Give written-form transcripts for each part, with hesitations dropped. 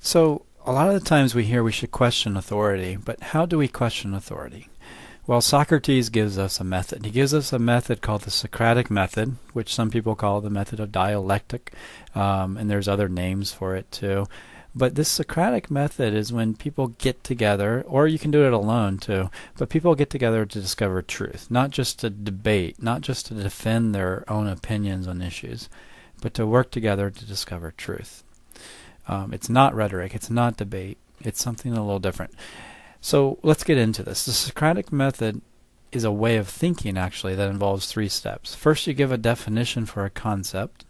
So a lot of the times we hear we should question authority, but how do we question authority? Well, Socrates gives us a method. He gives us a method called the Socratic Method, which some people call the method of dialectic, and there's other names for it too. But this Socratic method is when people get together, or you can do it alone too, but people get together to discover truth, not just to debate, not just to defend their own opinions on issues, but to work together to discover truth. It's not rhetoric, it's not debate, it's something a little different. So let's get into this. The Socratic method is a way of thinking, actually, that involves 3 steps. First, you give a definition for a concept.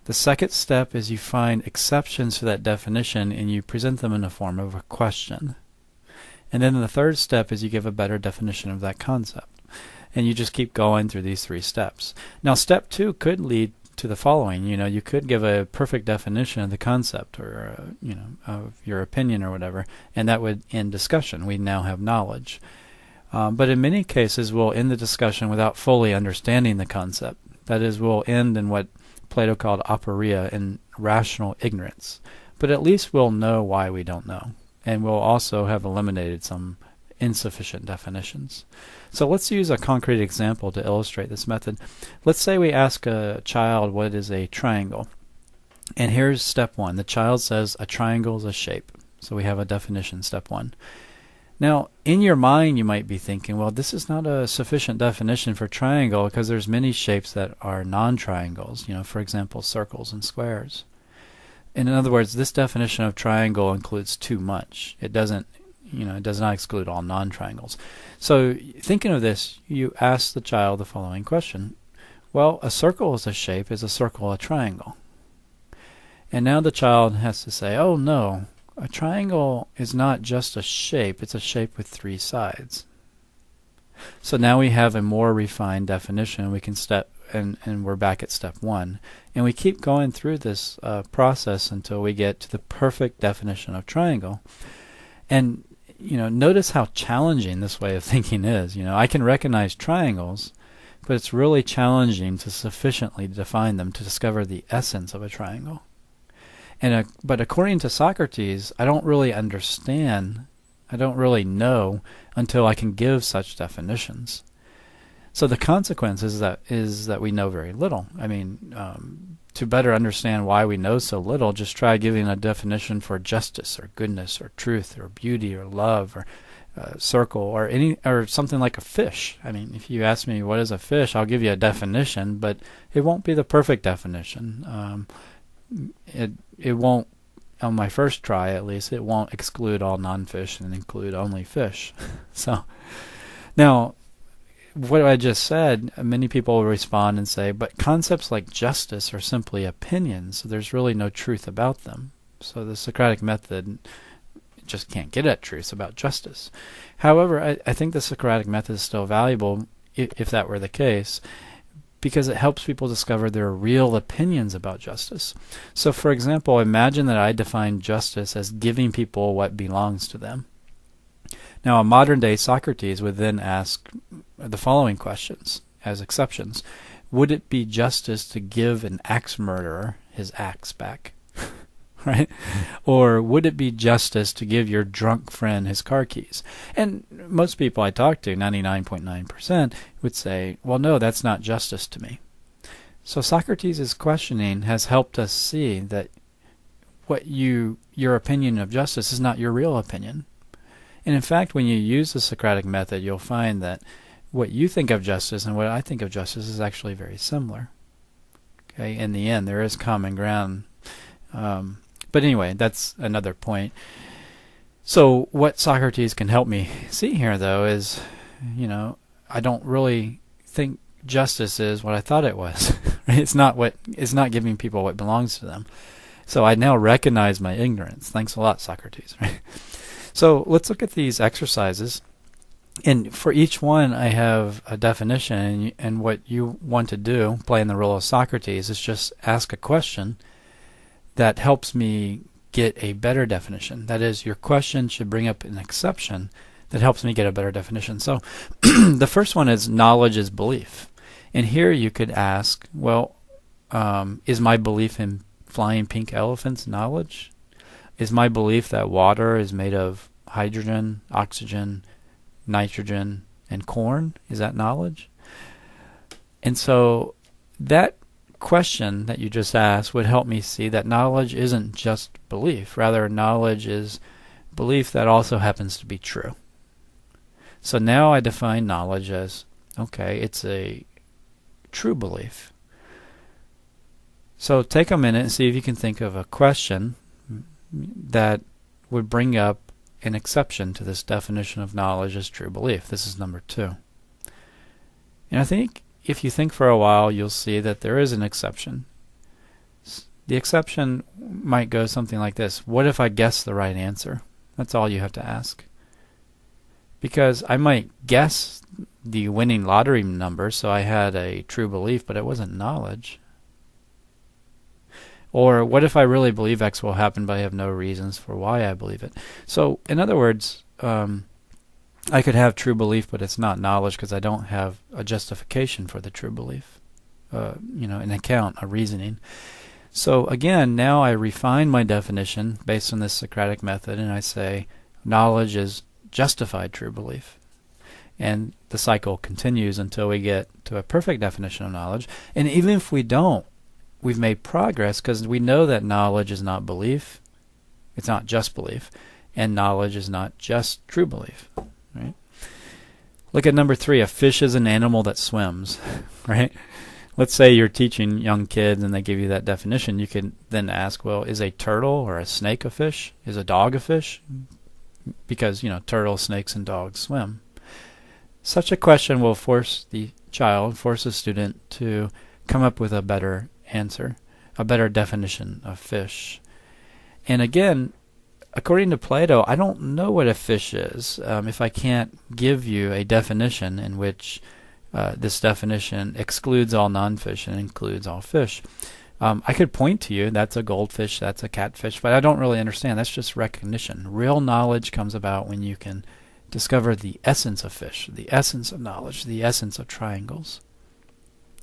The second step is you find exceptions to that definition and you present them in the form of a question. And then the third step is you give a better definition of that concept. And you just keep going through these 3 steps. Now, step 2 could lead to the following. You could give a perfect definition of the concept or, of your opinion or whatever, and that would end discussion. We now have knowledge. But in many cases, we'll end the discussion without fully understanding the concept. That is, we'll end in what Plato called aporia, in rational ignorance. But at least we'll know why we don't know. And we'll also have eliminated some insufficient definitions. So let's use a concrete example to illustrate this method. Let's say we ask a child what is a triangle. And here's step 1. The child says a triangle is a shape. So we have a definition, step 1. Now, in your mind you might be thinking, well, this is not a sufficient definition for triangle because there's many shapes that are non-triangles, for example, circles and squares. And in other words, this definition of triangle includes too much. It does not exclude all non-triangles. So thinking of this, you ask the child the following question. Well, a circle is a shape. Is a circle a triangle? And now the child has to say, oh no, a triangle is not just a shape. It's a shape with 3 sides. So now we have a more refined definition. We can and we're back at step 1. And we keep going through this process until we get to the perfect definition of triangle. And notice how challenging this way of thinking is. I can recognize triangles, but it's really challenging to sufficiently define them to discover the essence of a triangle. But according to Socrates, I don't really understand, I don't really know until I can give such definitions. So the consequence is that we know very little. I mean, to better understand why we know so little, just try giving a definition for justice or goodness or truth or beauty or love or circle or something like a fish. I mean, if you ask me what is a fish, I'll give you a definition, but it won't be the perfect definition. It won't, on my first try at least, it won't exclude all non-fish and include only fish. So now, what I just said, many people will respond and say, but concepts like justice are simply opinions, so there's really no truth about them. So the Socratic method just can't get at truth about justice. However, I think the Socratic method is still valuable, if that were the case, because it helps people discover their real opinions about justice. So for example, imagine that I define justice as giving people what belongs to them. Now, a modern-day Socrates would then ask the following questions as exceptions. Would it be justice to give an axe murderer his axe back? Right? Or would it be justice to give your drunk friend his car keys? And most people I talk to, 99.9%, would say, well, no, that's not justice to me. So Socrates' questioning has helped us see that your opinion of justice is not your real opinion. And in fact, when you use the Socratic method, you'll find that what you think of justice and what I think of justice is actually very similar. Okay, in the end, there is common ground. But anyway, that's another point. So what Socrates can help me see here, though, is, I don't really think justice is what I thought it was. It's not giving people what belongs to them. So I now recognize my ignorance. Thanks a lot, Socrates. Right? So let's look at these exercises. And for each one, I have a definition. And what you want to do, playing the role of Socrates, is just ask a question that helps me get a better definition. That is, your question should bring up an exception that helps me get a better definition. So the first one is knowledge is belief. And here you could ask, well, is my belief in flying pink elephants knowledge? is my belief that water is made of hydrogen, oxygen, nitrogen, and corn? Is that knowledge? And so that question that you just asked would help me see that knowledge isn't just belief. Rather, knowledge is belief that also happens to be true. So now I define knowledge as, okay, it's a true belief. So take a minute and see if you can think of a question that would bring up an exception to this definition of knowledge as true belief. This is number 2. And I think if you think for a while, you'll see that there is an exception. The exception might go something like this. What if I guess the right answer? That's all you have to ask. Because I might guess the winning lottery number, so I had a true belief, but it wasn't knowledge. Or what if I really believe X will happen, but I have no reasons for why I believe it? So, in other words, I could have true belief, but it's not knowledge because I don't have a justification for the true belief, an account, a reasoning. So again, now I refine my definition based on this Socratic method, and I say knowledge is justified true belief. And the cycle continues until we get to a perfect definition of knowledge. And even if we don't, we've made progress because we know that knowledge is not belief. It's not just belief. And knowledge is not just true belief. Right? Look at number 3. A fish is an animal that swims. Right? Let's say you're teaching young kids and they give you that definition. You can then ask, well, is a turtle or a snake a fish? Is a dog a fish? Because, turtles, snakes, and dogs swim. Such a question will force the student to come up with a better answer, a better definition of fish. And again, according to Plato, I don't know what a fish is if I can't give you a definition in which this definition excludes all non-fish and includes all fish. I could point to you, that's a goldfish, that's a catfish, but I don't really understand. That's just recognition. Real knowledge comes about when you can discover the essence of fish, the essence of knowledge, the essence of triangles.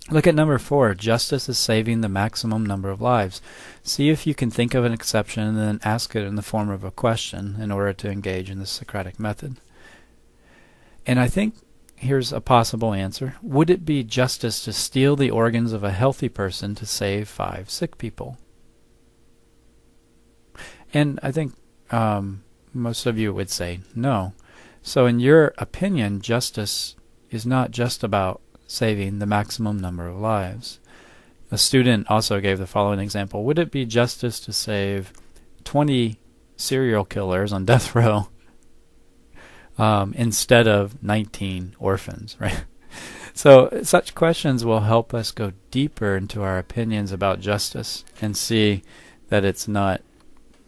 Look at number 4. Justice is saving the maximum number of lives. See if you can think of an exception and then ask it in the form of a question in order to engage in the Socratic method. And I think here's a possible answer. Would it be justice to steal the organs of a healthy person to save 5 sick people? And I think most of you would say no. So in your opinion, justice is not just about saving the maximum number of lives. A student also gave the following example. Would it be justice to save 20 serial killers on death row instead of 19 orphans, right? So such questions will help us go deeper into our opinions about justice and see that it's not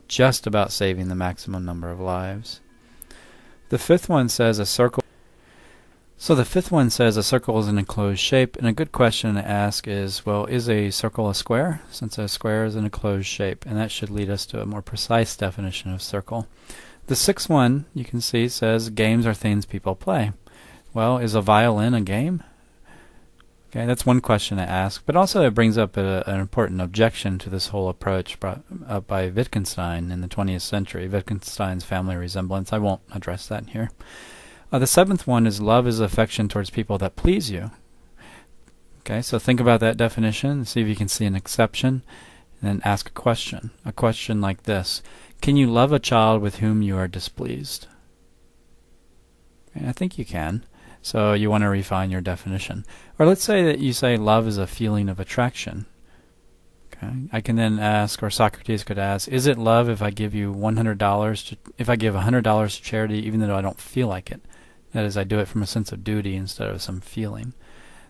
just about saving the maximum number of lives. The 5th one says a circle. So the 5th one says a circle is an enclosed shape, and a good question to ask is, well, is a circle a square? Since a square is an enclosed shape, and that should lead us to a more precise definition of circle. The 6th one, you can see, says games are things people play. Well, is a violin a game? Okay, that's one question to ask, but also it brings up an important objection to this whole approach brought up by Wittgenstein in the 20th century, Wittgenstein's family resemblance. I won't address that here. The 7th one is love is affection towards people that please you. Okay, so think about that definition, see if you can see an exception, and then ask a question like this. Can you love a child with whom you are displeased? Okay, I think you can. So you want to refine your definition. Or let's say that you say love is a feeling of attraction. Okay, I can then ask, or Socrates could ask, is it love if I give you $100 if I give $100 to charity even though I don't feel like it? That is, I do it from a sense of duty instead of some feeling.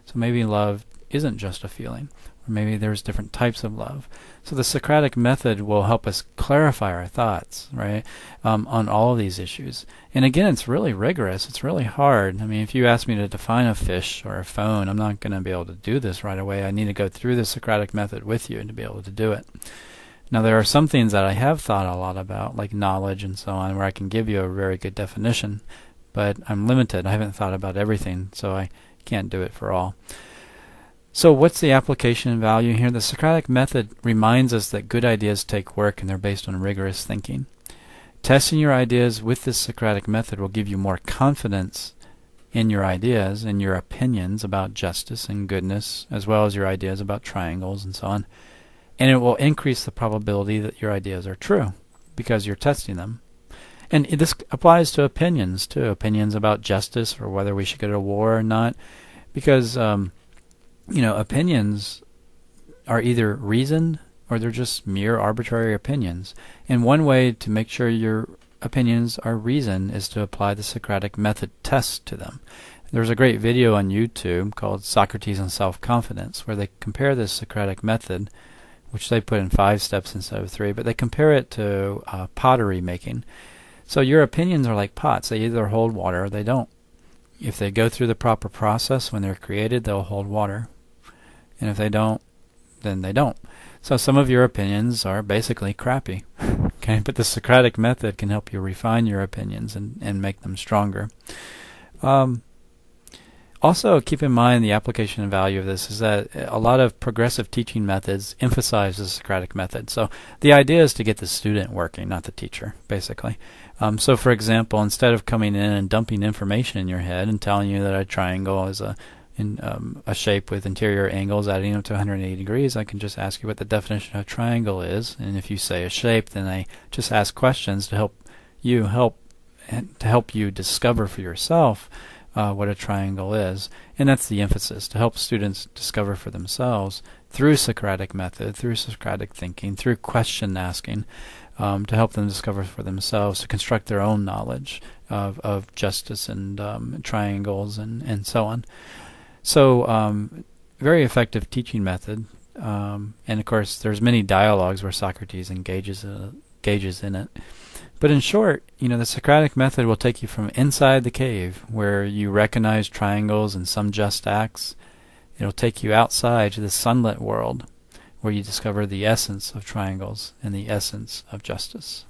So maybe love isn't just a feeling, or maybe there's different types of love. So the Socratic method will help us clarify our thoughts, right, on all of these issues. And again, it's really rigorous. It's really hard. I mean, if you ask me to define a fish or a phone, I'm not going to be able to do this right away. I need to go through the Socratic method with you to be able to do it. Now, there are some things that I have thought a lot about, like knowledge and so on, where I can give you a very good definition, but I'm limited. I haven't thought about everything, so I can't do it for all. So what's the application value here? The Socratic Method reminds us that good ideas take work and they're based on rigorous thinking. Testing your ideas with this Socratic Method will give you more confidence in your ideas and your opinions about justice and goodness, as well as your ideas about triangles and so on. And it will increase the probability that your ideas are true because you're testing them. And this applies to opinions too, opinions about justice or whether we should go to war or not, because opinions are either reasoned or they're just mere arbitrary opinions. And one way to make sure your opinions are reasoned is to apply the Socratic Method test to them. There's a great video on YouTube called Socrates and Self-Confidence where they compare this Socratic Method, which they put in 5 steps instead of 3, but they compare it to pottery making. So your opinions are like pots. They either hold water or they don't. If they go through the proper process when they're created, they'll hold water. And if they don't, then they don't. So some of your opinions are basically crappy. Okay, but the Socratic Method can help you refine your opinions and make them stronger. Also, keep in mind the application and value of this is that a lot of progressive teaching methods emphasize the Socratic Method. So the idea is to get the student working, not the teacher, basically. So for example, instead of coming in and dumping information in your head and telling you that a triangle is a shape with interior angles adding up to 180 degrees, I can just ask you what the definition of a triangle is. And if you say a shape, then I just ask questions to help you discover for yourself what a triangle is. And that's the emphasis, to help students discover for themselves through Socratic Method, through Socratic thinking, through question asking, to help them discover for themselves, to construct their own knowledge of justice and triangles and so on. So very effective teaching method. And of course there's many dialogues where Socrates engages in it. But in short, the Socratic Method will take you from inside the cave, where you recognize triangles and some just acts. It'll take you outside to the sunlit world, where you discover the essence of triangles and the essence of justice.